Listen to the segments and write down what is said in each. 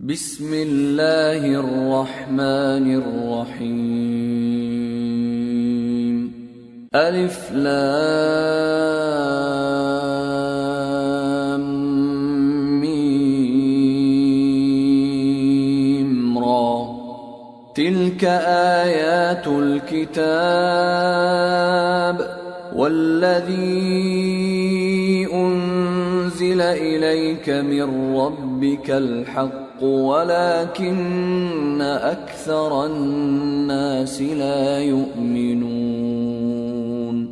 بسم اللہ الرحمن الرحیم الف لام میم را تلك آیات الكتاب والذی انزل الیک من ربک الحق ولكن اکثر الناس لا يؤمنون۔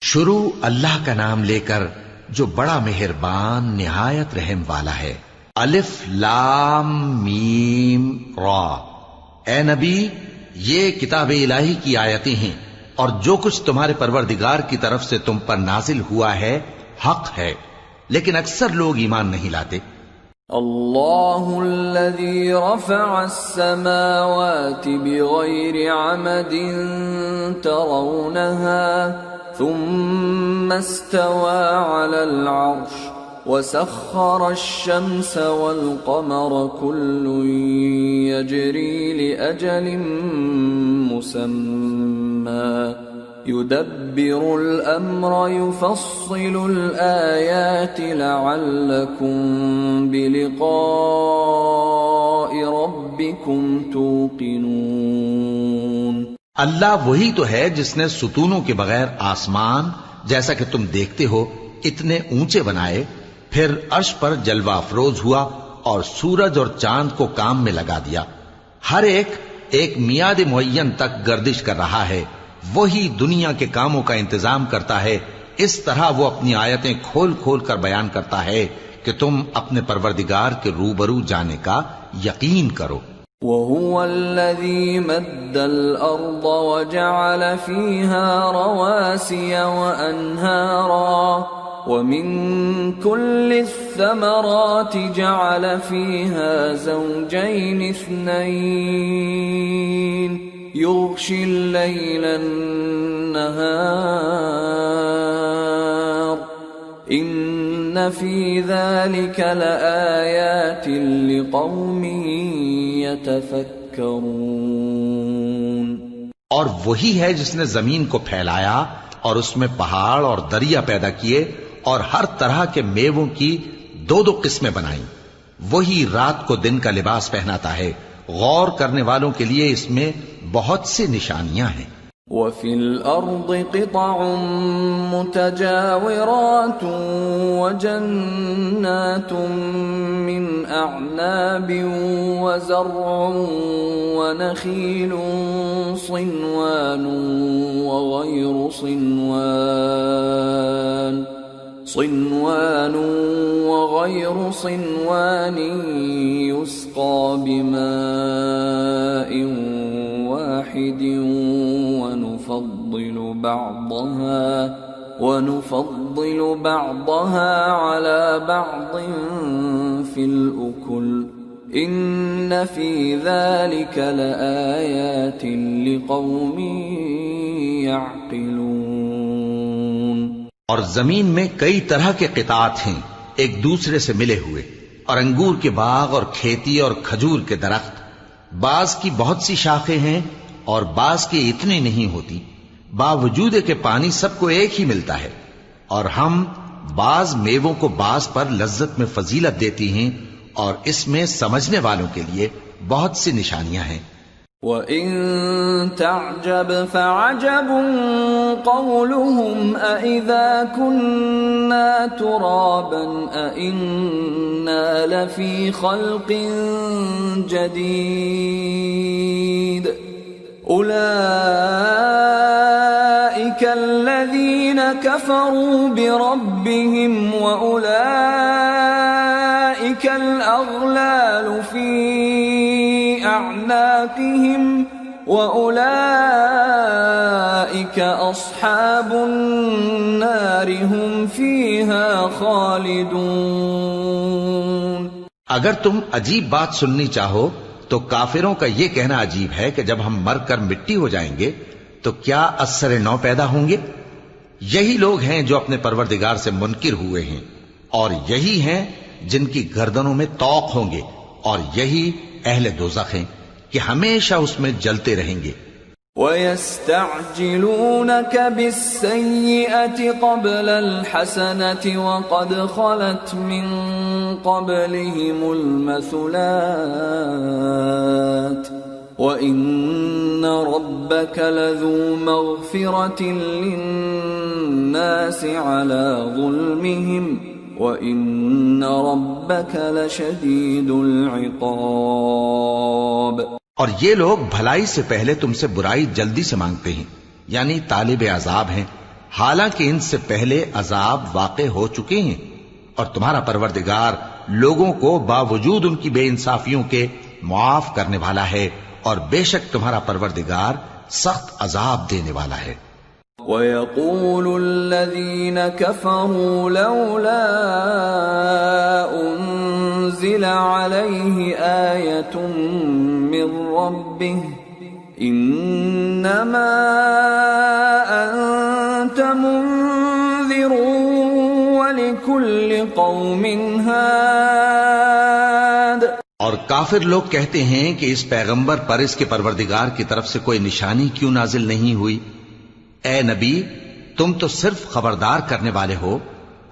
شروع اللہ کا نام لے کر جو بڑا مہربان نہایت رحم والا ہے۔ الف لام میم را، اے نبی یہ کتاب الہی کی آیتیں ہیں اور جو کچھ تمہارے پروردگار کی طرف سے تم پر نازل ہوا ہے حق ہے، لیکن اکثر لوگ ایمان نہیں لاتے۔ اللہ الذی رفع السماوات بغیر عمد ترونها ثم استوى على العرش وسخر الشمس والقمر كل يجري لأجل مسمى يدبر الأمر يفصل الآيات لعلكم بلقاء ربكم توقنون۔ اللہ وہی تو ہے جس نے ستونوں کے بغیر آسمان جیسا کہ تم دیکھتے ہو اتنے اونچے بنائے، پھر عرش پر جلوہ افروز ہوا اور سورج اور چاند کو کام میں لگا دیا، ہر ایک میعاد معین تک گردش کر رہا ہے، وہی دنیا کے کاموں کا انتظام کرتا ہے، اس طرح وہ اپنی آیتیں کھول کھول کر بیان کرتا ہے کہ تم اپنے پروردگار کے روبرو جانے کا یقین کرو۔ وَهُوَ الَّذِي مَدَّ الْأَرْضَ وَجَعَلَ فِيهَا رَوَاسِيَ وَأَنْهَارًا وَمِن كُلِّ الثَّمَرَاتِ جَعَلَ فِيهَا زَوْجَيْنِ اثْنَيْنِ يغشي الليل النهار إن في ذلك لآيات لقوم يتفكرون۔ اور وہی ہے جس نے زمین کو پھیلایا اور اس میں پہاڑ اور دریا پیدا کیے اور ہر طرح کے میووں کی دو قسمیں بنائیں، وہی رات کو دن کا لباس پہناتا ہے، غور کرنے والوں کے لیے اس میں بہت سی نشانیاں ہیں۔ وَفِي الْأَرْضِ قِطَعٌ مُتَجَاوِرَاتٌ وَجَنَّاتٌ مِّنْ أَعْنَابٍ وَزَرْعٌ وَنَخِيلٌ صِنْوَانٌ وَغَيْرُ صِنْوَانٍ يُسْقَى بِمَاءٍ واحد ونفضل بعضها على بعض في الأكل إن في ذلك لآيات لقوم يعقلون۔ اور زمین میں کئی طرح کے قطعات ہیں ایک دوسرے سے ملے ہوئے، اور انگور کے باغ اور کھیتی اور کھجور کے درخت، بعض کی بہت سی شاخیں ہیں اور بعض کی اتنی نہیں ہوتی، باوجود کہ پانی سب کو ایک ہی ملتا ہے، اور ہم بعض میووں کو بعض پر لذت میں فضیلت دیتی ہیں، اور اس میں سمجھنے والوں کے لیے بہت سی نشانیاں ہیں۔ وَإِن تَعْجَبْ فَعَجَبٌ قَوْلُهُمْ أَإِذَا كُنَّا تُرَابًا أَإِنَّا لَفِي خَلْقٍ جَدِيدٍ أُولَئِكَ الَّذِينَ كَفَرُوا بِرَبِّهِمْ وَأُولَئِكَ الْأَغْلَالُ فِي أَعْنَاقِهِمْ وَأُولَئِكَ أَصْحَابُ النَّارِ هُمْ فِيهَا خَالِدُونَ۔ اگر تم عجیب بات سننی چاہو تو کافروں کا یہ کہنا عجیب ہے کہ جب ہم مر کر مٹی ہو جائیں گے تو کیا از سر نو پیدا ہوں گے؟ یہی لوگ ہیں جو اپنے پروردگار سے منکر ہوئے ہیں، اور یہی ہیں جن کی گردنوں میں طوق ہوں گے، اور یہی اہل دوزخ ہیں کہ ہمیشہ اس میں جلتے رہیں گے. وَيَسْتَعْجِلُونَكَ بِالسَّيِّئَةِ قَبْلَ الْحَسَنَةِ وَقَدْ خَلَتْ مِنْ قَبْلِهِمُ الْمَثُلَاتِ وَإِنَّ رَبَّكَ لَذُو مَغْفِرَةٍ لِلنَّاسِ عَلَى ظُلْمِهِمْ وَإِنَّ رَبَّكَ لَشَدِيدُ الْعِقَابِ. اور یہ لوگ بھلائی سے پہلے تم سے برائی جلدی سے مانگتے ہیں، یعنی طالب عذاب ہیں، حالانکہ ان سے پہلے عذاب واقع ہو چکے ہیں. اور تمہارا پروردگار لوگوں کو باوجود ان کی بے انصافیوں کے معاف کرنے والا ہے، اور بے شک تمہارا پروردگار سخت عذاب دینے والا ہے. وَيَقُولُ الَّذِينَ كَفَرُوا لَوْلَا أُنزِلَ عَلَيْهِ آيَةٌ مِّن رَّبِّهِ إِنَّمَا أَنتَ مُنذِرٌ وَلِكُلِّ قَوْمٍ هَادٍ. اور کافر لوگ کہتے ہیں کہ اس پیغمبر پر اس کے پروردگار کی طرف سے کوئی نشانی کیوں نازل نہیں ہوئی؟ اے نبی، تم تو صرف خبردار کرنے والے ہو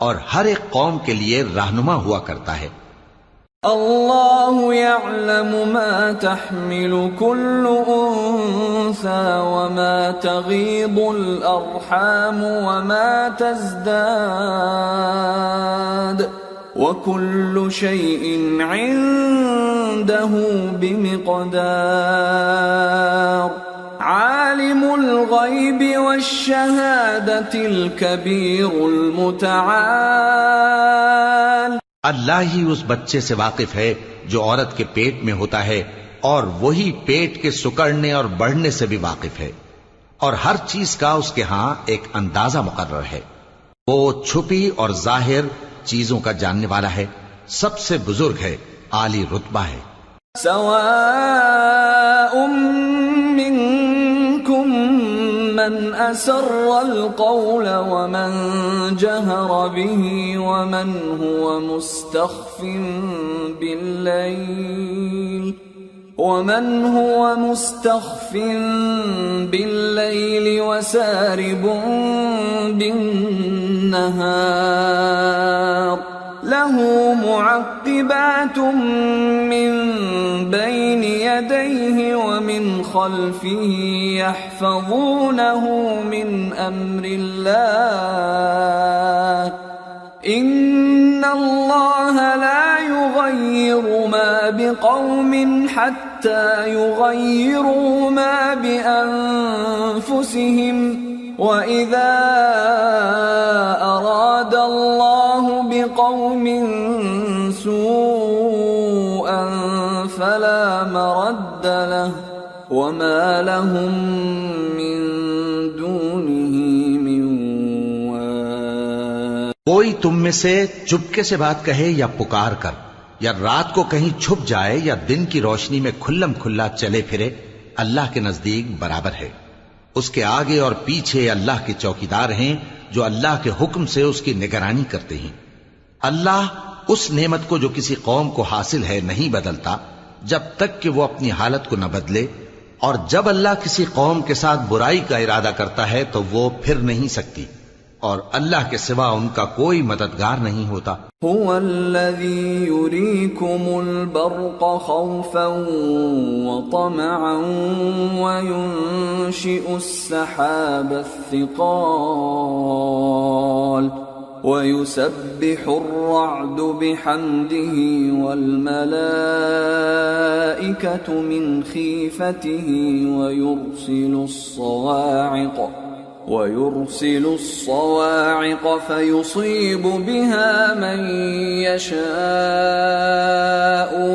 اور ہر ایک قوم کے لیے رہنما ہوا کرتا ہے. اللہ يعلم ما تحمل كل انثى وما تغيض الارحام وما تزداد وكل شيء عنده بمقدار. عالم الغیب والشہادة الکبیر المتعال. اللہ ہی اس بچے سے واقف ہے جو عورت کے پیٹ میں ہوتا ہے، اور وہی پیٹ کے سکڑنے اور بڑھنے سے بھی واقف ہے، اور ہر چیز کا اس کے ہاں ایک اندازہ مقرر ہے. وہ چھپی اور ظاہر چیزوں کا جاننے والا ہے، سب سے بزرگ ہے، عالی رتبہ ہے. سواء منكم من أسر القول ومن جهر به ومن هو مستخف بالليل وسارب بالنهار. له معقبات من بين يديه ومن خلفه يحفظونه من أمر الله. إن الله لا يغير ما بقوم حتى يغيروا ما بأنفسهم. وَإِذَا أَرَادَ اللَّهُ بِقَوْمٍ سُوءًا فَلَا مَرَدَّ لَهُ وَمَا لَهُم مِّن دُونِهِ مِن وَالٍ. کوئی تم میں سے چپکے سے بات کہے یا پکار کر، یا رات کو کہیں چھپ جائے یا دن کی روشنی میں کھلم کھلا چلے پھرے، اللہ کے نزدیک برابر ہے. اس کے آگے اور پیچھے اللہ کے چوکیدار ہیں جو اللہ کے حکم سے اس کی نگرانی کرتے ہیں. اللہ اس نعمت کو جو کسی قوم کو حاصل ہے نہیں بدلتا جب تک کہ وہ اپنی حالت کو نہ بدلے، اور جب اللہ کسی قوم کے ساتھ برائی کا ارادہ کرتا ہے تو وہ پھر نہیں سکتی، اور اللہ کے سوا ان کا کوئی مددگار نہیں ہوتا. هو الذي يريكم البرق خوفا وطمعا وينشئ السحاب الثقال ويسبح الرعد بحمده والملائكة من خيفته ويرسل الصواعق فيصيب بها من يشاء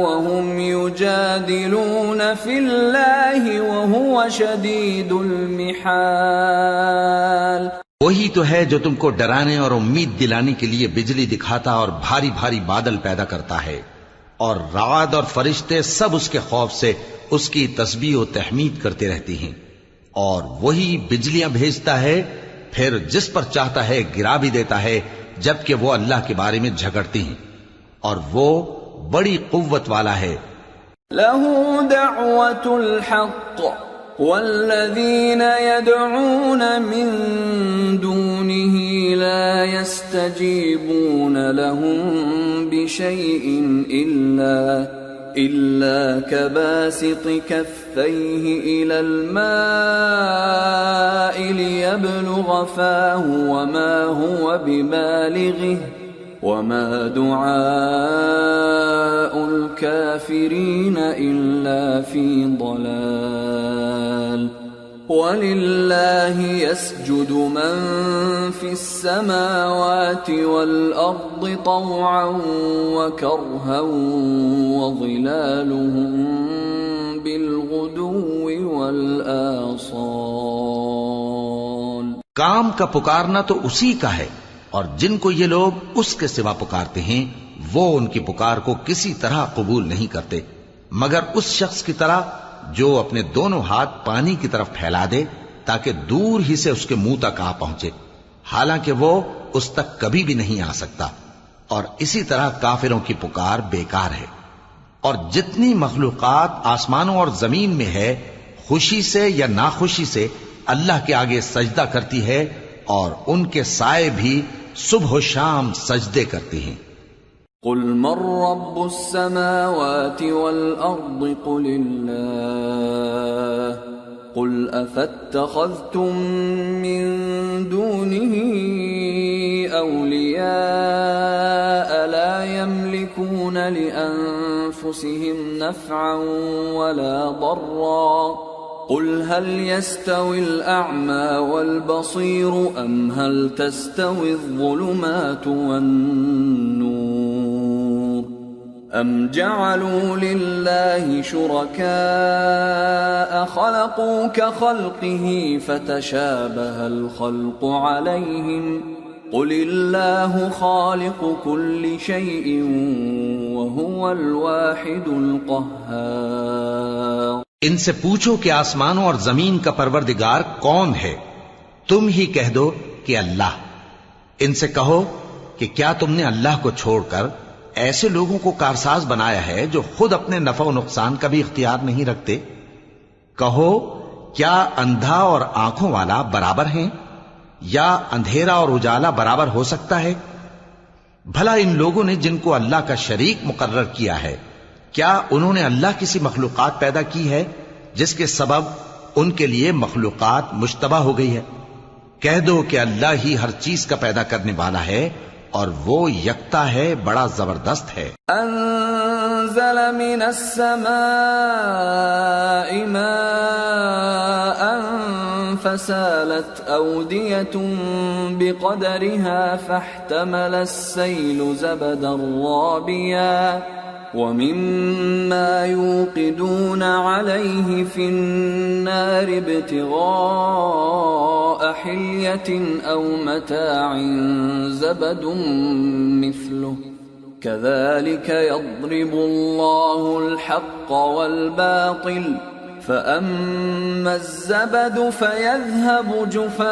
وهم يجادلون في الله وهو شديد المحال. وہی تو ہے جو تم کو ڈرانے اور امید دلانے کے لیے بجلی دکھاتا اور بھاری بھاری بادل پیدا کرتا ہے، اور رعد اور فرشتے سب اس کے خوف سے اس کی تسبیح و تحمید کرتے رہتے ہیں. اور وہی بجلیاں بھیجتا ہے، پھر جس پر چاہتا ہے گرا بھی دیتا ہے، جبکہ وہ اللہ کے بارے میں جھگڑتے ہیں، اور وہ بڑی قوت والا ہے. له دعوة الحق والذين يدعون من دونه لا يستجيبون لهم بشيء إلا كباسط كفيه إلى الماء ليبلغ فاه وما هو ببالغه وما دعاء الكافرين إلا في ضلال وَلِلَّهِ يَسْجُدُ مَن فِي السَّمَاوَاتِ وَالْأَرْضِ طَوْعًا وَكَرْهًا وَظِلَالُهُم بِالْغُدُوِّ وَالْآصَالِ. کام کا پکارنا تو اسی کا ہے، اور جن کو یہ لوگ اس کے سوا پکارتے ہیں وہ ان کی پکار کو کسی طرح قبول نہیں کرتے مگر اس شخص کی طرح جو اپنے دونوں ہاتھ پانی کی طرف پھیلا دے تاکہ دور ہی سے اس کے منہ تک آ پہنچے، حالانکہ وہ اس تک کبھی بھی نہیں آ سکتا. اور اسی طرح کافروں کی پکار بیکار ہے. اور جتنی مخلوقات آسمانوں اور زمین میں ہے خوشی سے یا ناخوشی سے اللہ کے آگے سجدہ کرتی ہے، اور ان کے سائے بھی صبح و شام سجدے کرتے ہیں. قل من رب السماوات والأرض قل الله قل أفاتخذتم من دونه أولياء لا يملكون لأنفسهم نفعا ولا ضرا قل هل يستوي الأعمى والبصير أم هل تستوي الظلمات والنور أم جعلوا لله شركاء خلقوا كخلقه فتشابه الخلق عليهم قل الله خالق كل شيء وهو الواحد القهار. ان سے پوچھو کہ آسمانوں اور زمین کا پروردگار کون ہے؟ تم ہی کہہ دو کہ اللہ. ان سے کہو کہ کیا تم نے اللہ کو چھوڑ کر ایسے لوگوں کو کارساز بنایا ہے جو خود اپنے نفع و نقصان کا بھی اختیار نہیں رکھتے؟ کہو کیا اندھا اور آنکھوں والا برابر ہیں، یا اندھیرا اور اجالا برابر ہو سکتا ہے؟ بھلا ان لوگوں نے جن کو اللہ کا شریک مقرر کیا ہے، کیا انہوں نے اللہ کسی مخلوقات پیدا کی ہے جس کے سبب ان کے لیے مخلوقات مشتبہ ہو گئی ہے؟ کہہ دو کہ اللہ ہی ہر چیز کا پیدا کرنے والا ہے اور وہ یکتا ہے، بڑا زبردست ہے. انزل من السماء ماء فسالت أودية بقدرها فاحتمل السيل زبدا رابيا ومما يوقدون عليه في النار ابتغاء حلية أو متاع زبد مثله كذلك يضرب الله الحق والباطل فأما الزبد فيذهب جفاء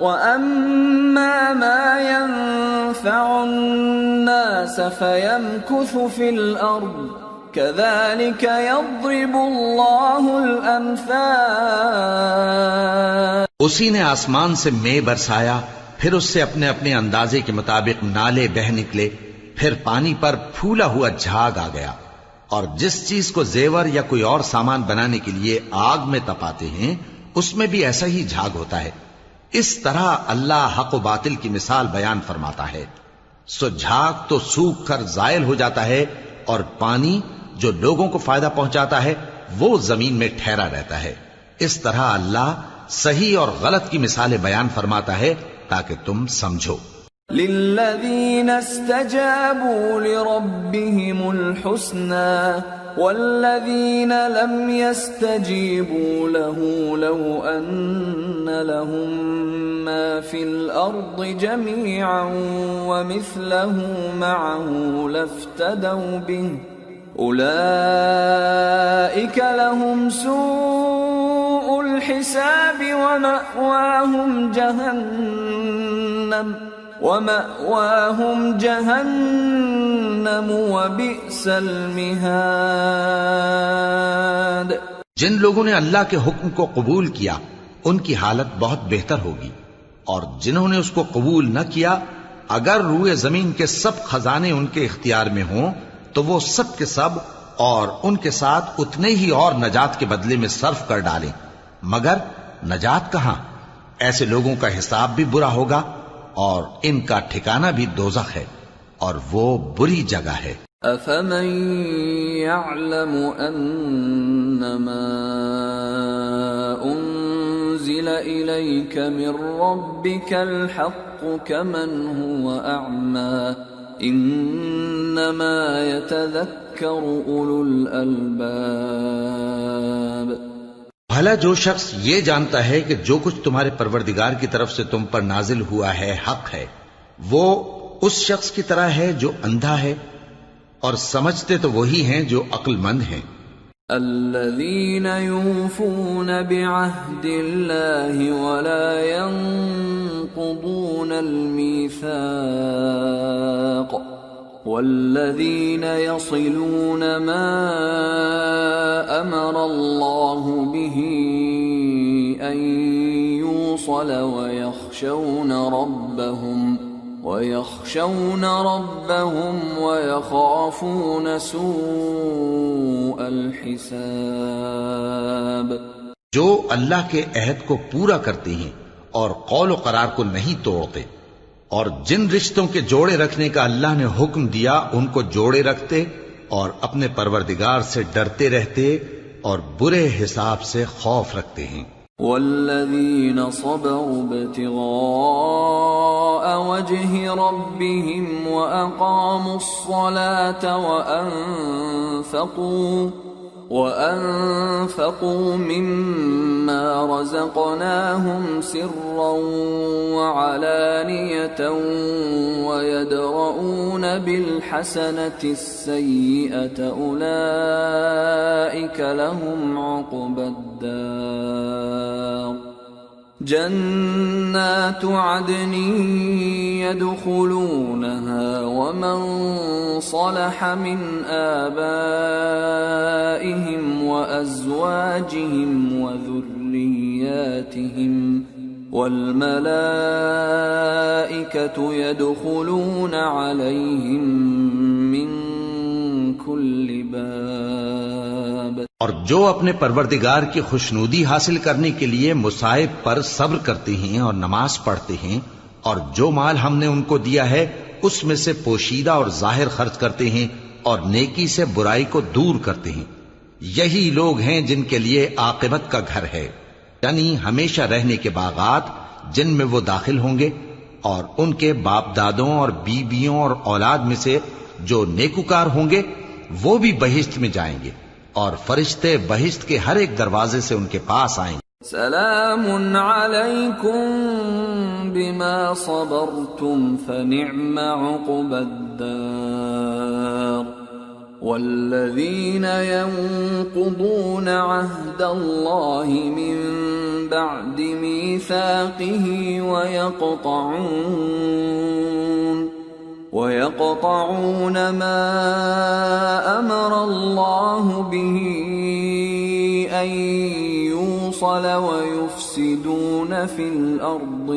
وأما ما ينفع الناس فيمكث في الأرض كذلك يضرب الله الأمثال. اسی نے آسمان سے مے برسایا، پھر اس سے اپنے اپنے اندازے کے مطابق نالے بہ نکلے، پھر پانی پر پھولا ہوا جھاگ آ گیا. اور جس چیز کو زیور یا کوئی اور سامان بنانے کے لیے آگ میں تپاتے ہیں اس میں بھی ایسا ہی جھاگ ہوتا ہے. اس طرح اللہ حق و باطل کی مثال بیان فرماتا ہے. سو جھاگ تو سوکھ کر زائل ہو جاتا ہے، اور پانی جو لوگوں کو فائدہ پہنچاتا ہے وہ زمین میں ٹھہرا رہتا ہے. اس طرح اللہ صحیح اور غلط کی مثالیں بیان فرماتا ہے تاکہ تم سمجھو. للذین استجابوا لربهم الحسنى والذین لم يستجیبوا له لو ان لهم ما في الارض جميعا ومثله معه لافتدوا به اولئک لهم سوء الحساب ومأواهم جهنم ومأواهم جہنم وبئس المہاد۔ جن لوگوں نے اللہ کے حکم کو قبول کیا ان کی حالت بہت بہتر ہوگی، اور جنہوں نے اس کو قبول نہ کیا اگر روئے زمین کے سب خزانے ان کے اختیار میں ہوں تو وہ سب کے سب اور ان کے ساتھ اتنے ہی اور نجات کے بدلے میں صرف کر ڈالیں، مگر نجات کہاں؟ ایسے لوگوں کا حساب بھی برا ہوگا اور ان کا ٹھکانہ بھی دوزخ ہے، اور وہ بری جگہ ہے۔ أفمن يعلم أنما أنزل إليك من ربك الحق كمن هو أعمى إنما يتذكر أولو الألباب۔ بھلا جو شخص یہ جانتا ہے کہ جو کچھ تمہارے پروردگار کی طرف سے تم پر نازل ہوا ہے حق ہے، وہ اس شخص کی طرح ہے جو اندھا ہے، اور سمجھتے تو وہی ہیں جو عقل مند ہیں۔ الذين يوفون بعهد الله ولا ينقضون الميثاق والذين يصلون ما أمر الله به أن يوصل ويخشون ربهم ويخافون سوء الحساب۔ جو اللہ کے عہد کو پورا کرتے ہیں اور قول و قرار کو نہیں توڑتے، اور جن رشتوں کے جوڑے رکھنے کا اللہ نے حکم دیا ان کو جوڑے رکھتے، اور اپنے پروردگار سے ڈرتے رہتے اور برے حساب سے خوف رکھتے ہیں۔ والذین صبروا ابتغاء وجه ربهم وأقاموا الصلاة وأنفقوا مما رزقناهم سرا وعلانية ويدرؤون بالحسنة السيئة أولئك لهم عقبى الدار۔ جنات عدن يدخلونها ومن صلح من آبائهم وأزواجهم وذرياتهم والملائكة يدخلون عليهم من كل باب۔ اور جو اپنے پروردگار کی خوشنودی حاصل کرنے کے لیے مصائب پر صبر کرتے ہیں اور نماز پڑھتے ہیں، اور جو مال ہم نے ان کو دیا ہے اس میں سے پوشیدہ اور ظاہر خرچ کرتے ہیں اور نیکی سے برائی کو دور کرتے ہیں، یہی لوگ ہیں جن کے لیے عاقبت کا گھر ہے، یعنی ہمیشہ رہنے کے باغات جن میں وہ داخل ہوں گے، اور ان کے باپ دادوں اور بیویوں اور اولاد میں سے جو نیکوکار ہوں گے وہ بھی بہشت میں جائیں گے، اور فرشتے بہشت کے ہر ایک دروازے سے ان کے پاس آئیں گے۔ سلام علیکم بما صبرتم فنعم عقبى الدار۔ والذین ينقضون عهد الله من بعد ميثاقه ويقطعون ما أمر الله به أن يوصل ويفسدون في الأرض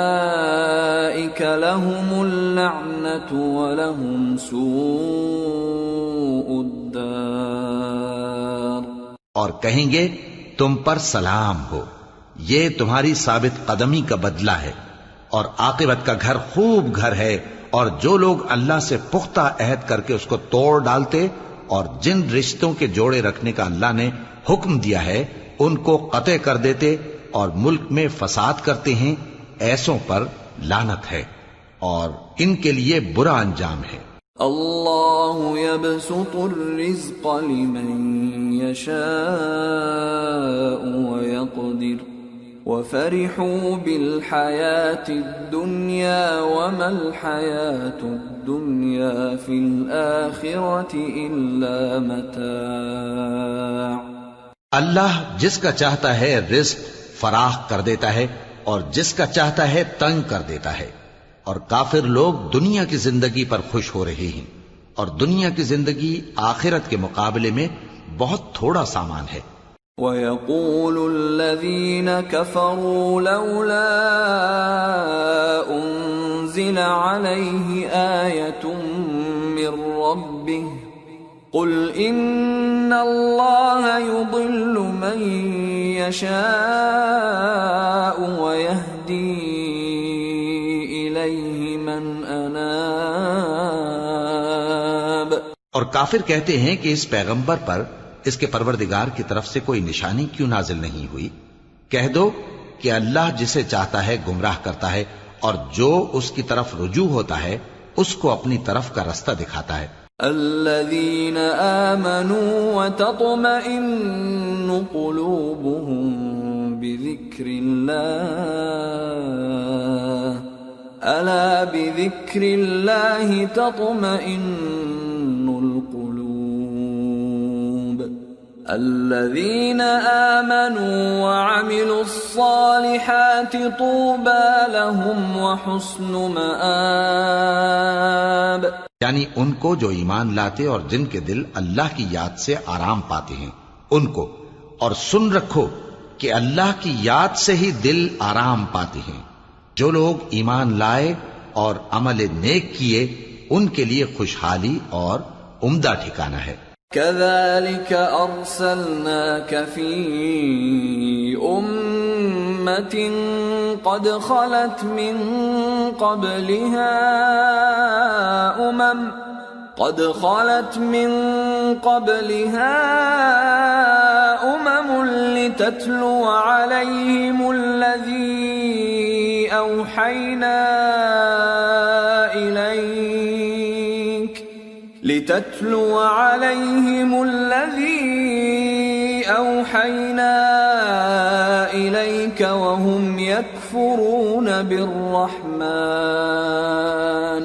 أولئك لهم اللعنة ولهم سوء الدار۔ اور کہیں گے تم پر سلام ہو، یہ تمہاری ثابت قدمی کا بدلہ ہے، اور عاقبت کا گھر خوب گھر ہے، اور جو لوگ اللہ سے پختہ عہد کر کے اس کو توڑ ڈالتے اور جن رشتوں کے جوڑے رکھنے کا اللہ نے حکم دیا ہے ان کو قطع کر دیتے اور ملک میں فساد کرتے ہیں، ایسوں پر لعنت ہے اور ان کے لیے برا انجام ہے۔ اللہ يبسط الرزق لمن يشاء ويقدر وفرحوا بالحياة الدنيا وما الحياة الدنيا في الآخرة إلا متاع۔ اللہ جس کا چاہتا ہے رزق فراخ کر دیتا ہے اور جس کا چاہتا ہے تنگ کر دیتا ہے. اور کافر لوگ دنیا کی زندگی پر خوش ہو رہے ہیں اور دنیا کی زندگی آخرت کے مقابلے میں بہت تھوڑا سامان ہے. وَيَقُولُ الَّذِينَ كَفَرُوا لَوْلَا أُنزِلَ عَلَيْهِ آيَةٌ مِّن رَّبِّهِ قُلْ إِنَّ اللَّهَ يُضِلُّ مَن يَشَاءُ وَيَهْدِي إِلَيْهِ مَنْ أَنَابَ. اور کافر کہتے ہیں کہ اس پیغمبر پر اس کے پروردگار کی طرف سے کوئی نشانی کیوں نازل نہیں ہوئی؟ کہہ دو کہ اللہ جسے چاہتا ہے گمراہ کرتا ہے اور جو اس کی طرف رجوع ہوتا ہے اس کو اپنی طرف کا رستہ دکھاتا ہے. الذين آمنوا وتطمئن قلوبهم بذكر الله ألا بذكر الله تطمئن القلوب الذين آمنوا وعملوا الصالحات طوبى لهم وحسن مآب. یعنی ان کو جو ایمان لاتے اور جن کے دل اللہ کی یاد سے آرام پاتے ہیں ان کو. اور سن رکھو کہ اللہ کی یاد سے ہی دل آرام پاتے ہیں. جو لوگ ایمان لائے اور عمل نیک کیے ان کے لیے خوشحالی اور عمدہ ٹھکانہ ہے. كذلك أرسلناك في أمة قد خلت من قبلها أمم لتتلو عليهم الذي أوحينا إليك وهم يكفرون بالرحمن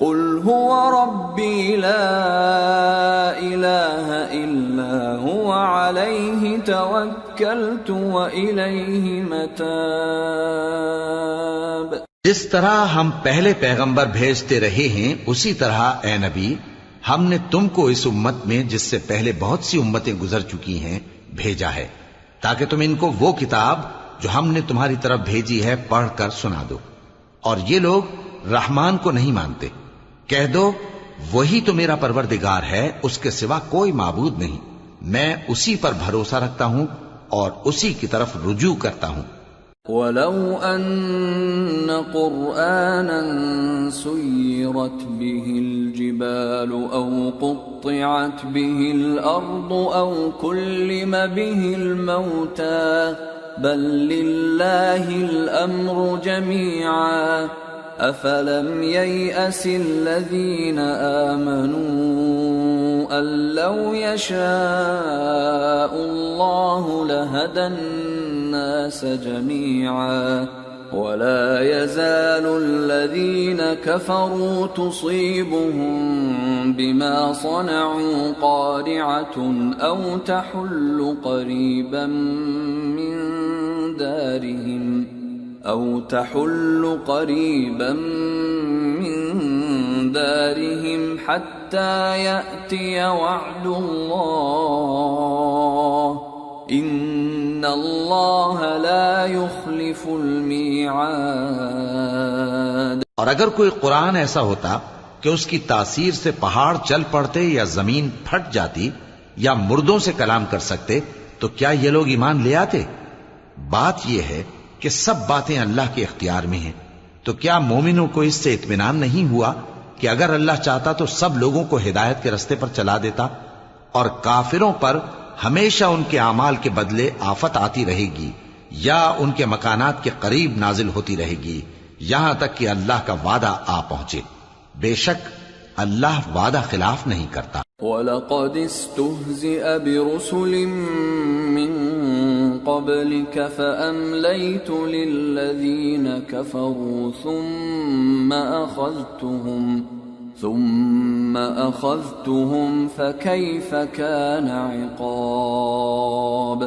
قل هو ربي لا إله إلا هو عليه توكلت وإليه متاب. جس طرح ہم پہلے پیغمبر بھیجتے رہے ہیں اسی طرح اے نبی ہم نے تم کو اس امت میں جس سے پہلے بہت سی امتیں گزر چکی ہیں بھیجا ہے تاکہ تم ان کو وہ کتاب جو ہم نے تمہاری طرف بھیجی ہے پڑھ کر سنا دو. اور یہ لوگ رحمان کو نہیں مانتے. کہہ دو وہی تو میرا پروردگار ہے، اس کے سوا کوئی معبود نہیں، میں اسی پر بھروسہ رکھتا ہوں اور اسی کی طرف رجوع کرتا ہوں. وَلَوْ أَنَّ قُرْآنًا سُيِّرَتْ بِهِ الْجِبَالُ أَوْ قُطِّعَتْ بِهِ الْأَرْضُ أَوْ كُلِّمَ بِهِ الْمَوْتَى بَل لِّلَّهِ الْأَمْرُ جَمِيعًا أَفَلَمْ يَيْأَسِ الَّذِينَ آمَنُوا أَن لَّوْ يَشَاءُ اللَّهُ لَهَدَى النَّاسَ جَمِيعًا وَلَا يَزَالُ الَّذِينَ كَفَرُوا تُصِيبُهُم بِمَا صَنَعُوا قَارِعَةٌ أَوْ تَحُلُّ قَرِيبًا من دارهم حتى يأتي وعد الله إن الله لا يخلف الميعاد. اور اگر کوئی قرآن ایسا ہوتا کہ اس کی تاثیر سے پہاڑ چل پڑتے یا زمین پھٹ جاتی یا مردوں سے کلام کر سکتے تو کیا یہ لوگ ایمان لے آتے؟ بات یہ ہے کہ سب باتیں اللہ کے اختیار میں ہیں. تو کیا مومنوں کو اس سے اطمینان نہیں ہوا کہ اگر اللہ چاہتا تو سب لوگوں کو ہدایت کے رستے پر چلا دیتا؟ اور کافروں پر ہمیشہ ان کے اعمال کے بدلے آفت آتی رہے گی یا ان کے مکانات کے قریب نازل ہوتی رہے گی یہاں تک کہ اللہ کا وعدہ آ پہنچے. بے شک اللہ وعدہ خلاف نہیں کرتا. وَلَقَدِ اسْتُهْزِئَ بِرُسُلٍ مِّن قَبْلِكَ فَأَمْلَيْتُ لِلَّذِينَ كَفَرُوا ثُمَّ أَخَذْتُهُمْ فَكَيْفَ كَانَ عِقَابِ.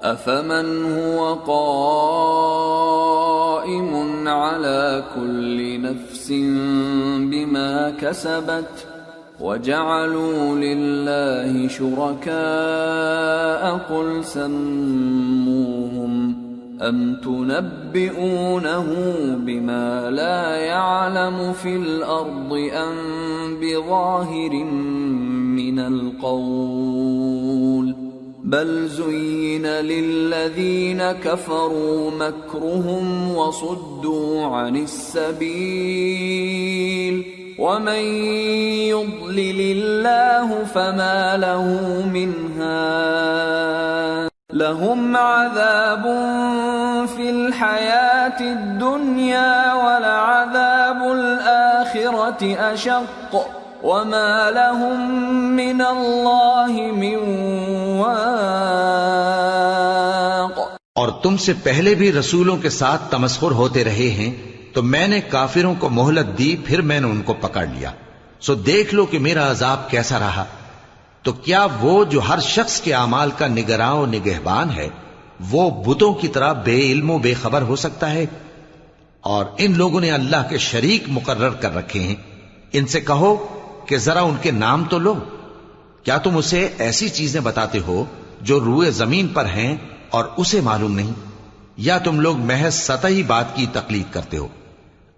أفمن هو قائم على كل نفس بما كسبت وجعلوا لله شركاء قل سموهم أم تنبئونه بما لا يعلم في الأرض أم بظاهر من القول بل زين للذين كفروا مكرهم وصدوا عن السبيل ومن يضلل الله فما له من هاد لهم عذاب في الحياة الدنيا ولعذاب الآخرة أشق وما لهم من الله من واق۔ اور تم سے پہلے بھی رسولوں کے ساتھ تمسخر ہوتے رہے ہیں، تو میں نے کافروں کو مہلت دی، پھر میں نے ان کو پکڑ لیا، سو دیکھ لو کہ میرا عذاب کیسا رہا۔ تو کیا وہ جو ہر شخص کے اعمال کا نگراں و نگہبان ہے، وہ بتوں کی طرح بے علم و بے خبر ہو سکتا ہے؟ اور ان لوگوں نے اللہ کے شریک مقرر کر رکھے ہیں۔ ان سے کہو کہ ذرا ان کے نام تو لو۔ کیا تم اسے ایسی چیزیں بتاتے ہو جو روئے زمین پر ہیں اور اسے معلوم نہیں، یا تم لوگ محض سطحی بات کی تقلید کرتے ہو؟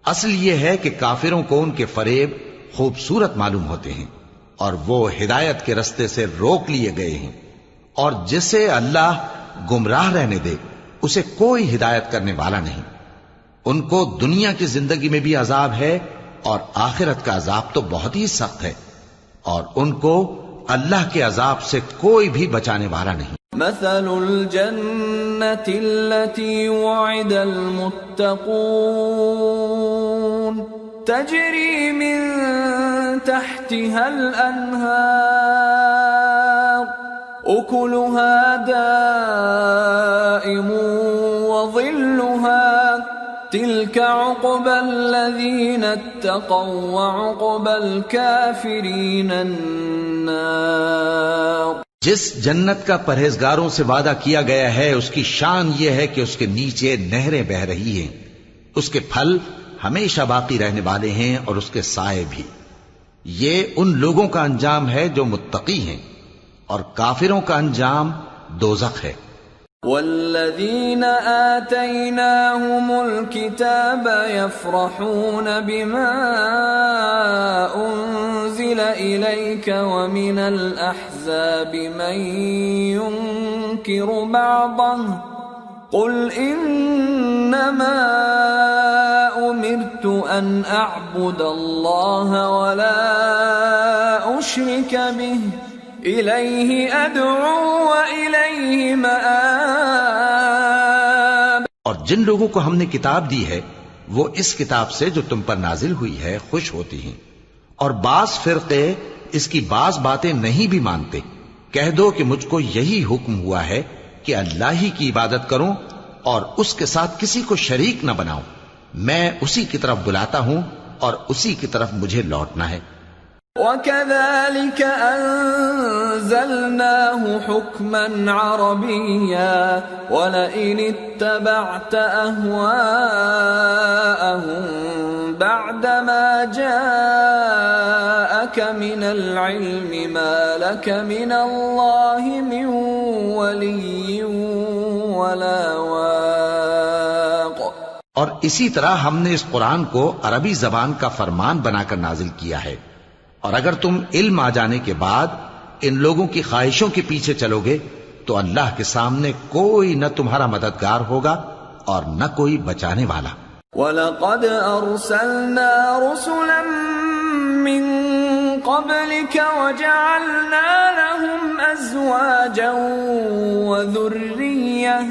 اصل یہ ہے کہ کافروں کو ان کے فریب خوبصورت معلوم ہوتے ہیں اور وہ ہدایت کے رستے سے روک لیے گئے ہیں، اور جسے اللہ گمراہ رہنے دے اسے کوئی ہدایت کرنے والا نہیں۔ ان کو دنیا کی زندگی میں بھی عذاب ہے اور آخرت کا عذاب تو بہت ہی سخت ہے، اور ان کو اللہ کے عذاب سے کوئی بھی بچانے والا نہیں۔ مثل الجنة التي وعد المتقون تجري من تحتها الأنهار أكلها دائم وظلها تلك عقبى الذين اتقوا وعقبى الكافرين النار۔ جس جنت کا پرہیزگاروں سے وعدہ کیا گیا ہے اس کی شان یہ ہے کہ اس کے نیچے نہریں بہ رہی ہیں، اس کے پھل ہمیشہ باقی رہنے والے ہیں اور اس کے سائے بھی۔ یہ ان لوگوں کا انجام ہے جو متقی ہیں، اور کافروں کا انجام دوزخ ہے۔ والذین آتیناہم الکتاب یفرحون بما انزل الیک ومن الاحزاب من ينکر بعضه قل انما امرت ان اعبد اللہ ولا اشرک به الیہ ادعو والیہ مآب۔ اور جن لوگوں کو ہم نے کتاب دی ہے وہ اس کتاب سے جو تم پر نازل ہوئی ہے خوش ہوتی ہیں، اور بعض فرقے اس کی بعض باتیں نہیں بھی مانتے۔ کہہ دو کہ مجھ کو یہی حکم ہوا ہے کہ اللہ ہی کی عبادت کروں اور اس کے ساتھ کسی کو شریک نہ بناؤں، میں اسی کی طرف بلاتا ہوں اور اسی کی طرف مجھے لوٹنا ہے۔ وَكَذَلِكَ أَنزَلْنَاهُ حُكْمًا عَرَبِيًّا وَلَئِنِ اتَّبَعْتَ أَهْوَاءَهُمْ بَعْدَمَا جَاءَكَ مِنَ الْعِلْمِ مَا لَكَ مِنَ اللَّهِ مِنْ وَلِيٍّ وَلَا وَاقٍ۔ اور اسی طرح ہم نے اس قرآن کو عربی زبان کا فرمان بنا کر نازل کیا ہے، اور اگر تم علم آ جانے کے بعد ان لوگوں کی خواہشوں کے پیچھے چلو گے تو اللہ کے سامنے کوئی نہ تمہارا مددگار ہوگا اور نہ کوئی بچانے والا۔ وَلَقَدْ أَرْسَلْنَا رُسُلًا مِّن قَبْلِكَ وَجَعَلْنَا لَهُمْ أَزْوَاجًا وَذُرِّيَّةً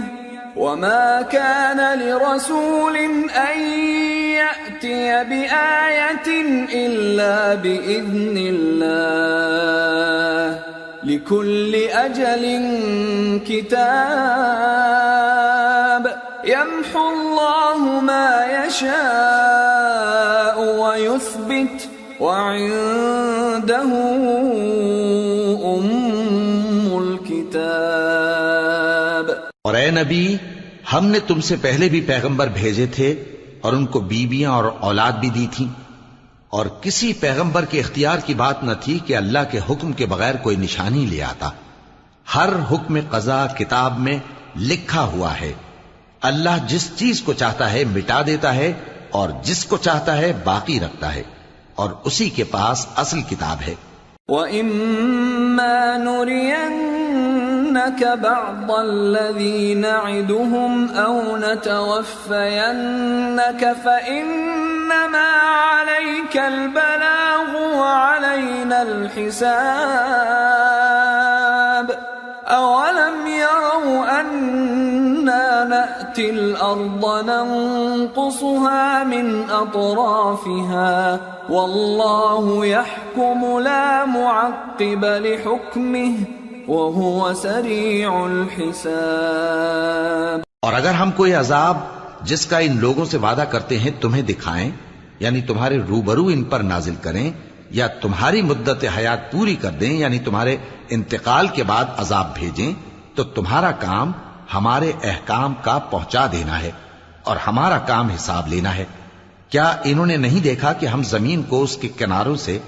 وَمَا كَانَ لِرَسُولٍ أَن يَأْتِيَ بِآيَةٍ إِلَّا بِإِذْنِ اللَّهِ لِكُلِّ أَجَلٍ كِتَابٌ يَمْحُو اللَّهُ مَا يَشَاءُ وَيُثْبِتُ وَعِندَهُ أُمُّ الْكِتَابِ۔ اور نبی، ہم نے تم سے پہلے بھی پیغمبر بھیجے تھے اور ان کو بیویاں اور اولاد بھی دی تھیں، اور کسی پیغمبر کے اختیار کی بات نہ تھی کہ اللہ کے حکم کے بغیر کوئی نشانی لے آتا۔ ہر حکم قضا کتاب میں لکھا ہوا ہے۔ اللہ جس چیز کو چاہتا ہے مٹا دیتا ہے اور جس کو چاہتا ہے باقی رکھتا ہے، اور اسی کے پاس اصل کتاب ہے۔ وَإِمَّا نُرِيَنَّكَ بَعْضَ الَّذِي نَعِدُهُمْ أَوْ نَتَوَفَّيَنَّكَ فَإِنَّمَا عَلَيْكَ الْبَلَاغُ وَعَلَيْنَا الْحِسَابُ أَوَلَمْ يَرَوْا أَنَّا نَأْتِي الْأَرْضَ نَنقُصُهَا مِنْ أَطْرَافِهَا وَاللَّهُ يَحْكُمُ لَا مُعَقِّبَ لِحُكْمِهِ وَهُوَ سَرِيعُ الْحِسَابِ۔ اور اگر ہم کوئی عذاب جس کا ان لوگوں سے وعدہ کرتے ہیں تمہیں دکھائیں، یعنی تمہارے روبرو ان پر نازل کریں، یا تمہاری مدت حیات پوری کر دیں، یعنی تمہارے انتقال کے بعد عذاب بھیجیں، تو تمہارا کام ہمارے احکام کا پہنچا دینا ہے اور ہمارا کام حساب لینا ہے۔ کیا انہوں نے نہیں دیکھا کہ ہم زمین کو اس کے کناروں سے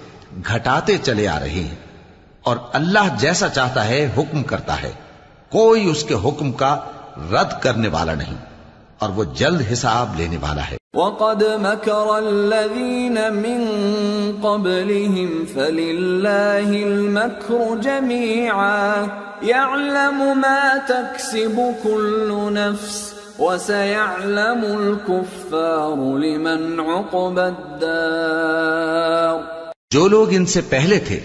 گھٹاتے چلے آ رہے ہیں، اور اللہ جیسا چاہتا ہے حکم کرتا ہے، کوئی اس کے حکم کا رد کرنے والا نہیں، اور وہ جلد حساب لینے والا ہے۔ وَقَدْ مَكَرَ الَّذِينَ مِن قَبْلِهِمْ فَلِلَّهِ الْمَكْرُ جَمِيعًا يَعْلَمُ مَا تَكْسِبُ كُلُّ نَفْسٍ وَسَيَعْلَمُ الْكُفَّارُ لِمَنْ عُقْبَى الدَّارِ۔ جو لوگ ان سے پہلے تھے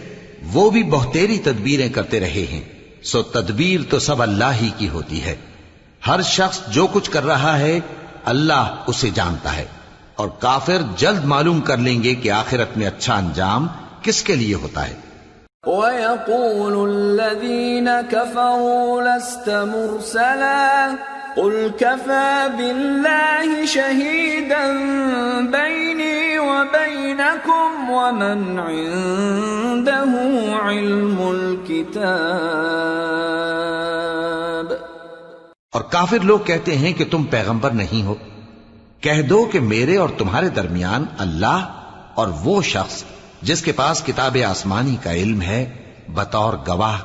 وہ بھی بہتیری تدبیریں کرتے رہے ہیں، سو تدبیر تو سب اللہ ہی کی ہوتی ہے۔ ہر شخص جو کچھ کر رہا ہے اللہ اسے جانتا ہے، اور کافر جلد معلوم کر لیں گے کہ آخرت میں اچھا انجام کس کے لیے ہوتا ہے۔ وَيَقُولُ الَّذِينَ كَفَرُوا لَسْتَ مُرْسَلًا قُلْ كَفَى بِاللَّهِ شَهِيدًا بَيْنِي وَبَيْنَكُمْ وَمَنْ عِندَهُ عِلْمُ الْكِتَابِ۔ اور کافر لوگ کہتے ہیں کہ تم پیغمبر نہیں ہو، کہہ دو کہ میرے اور تمہارے درمیان اللہ اور وہ شخص جس کے پاس کتاب آسمانی کا علم ہے بطور گواہ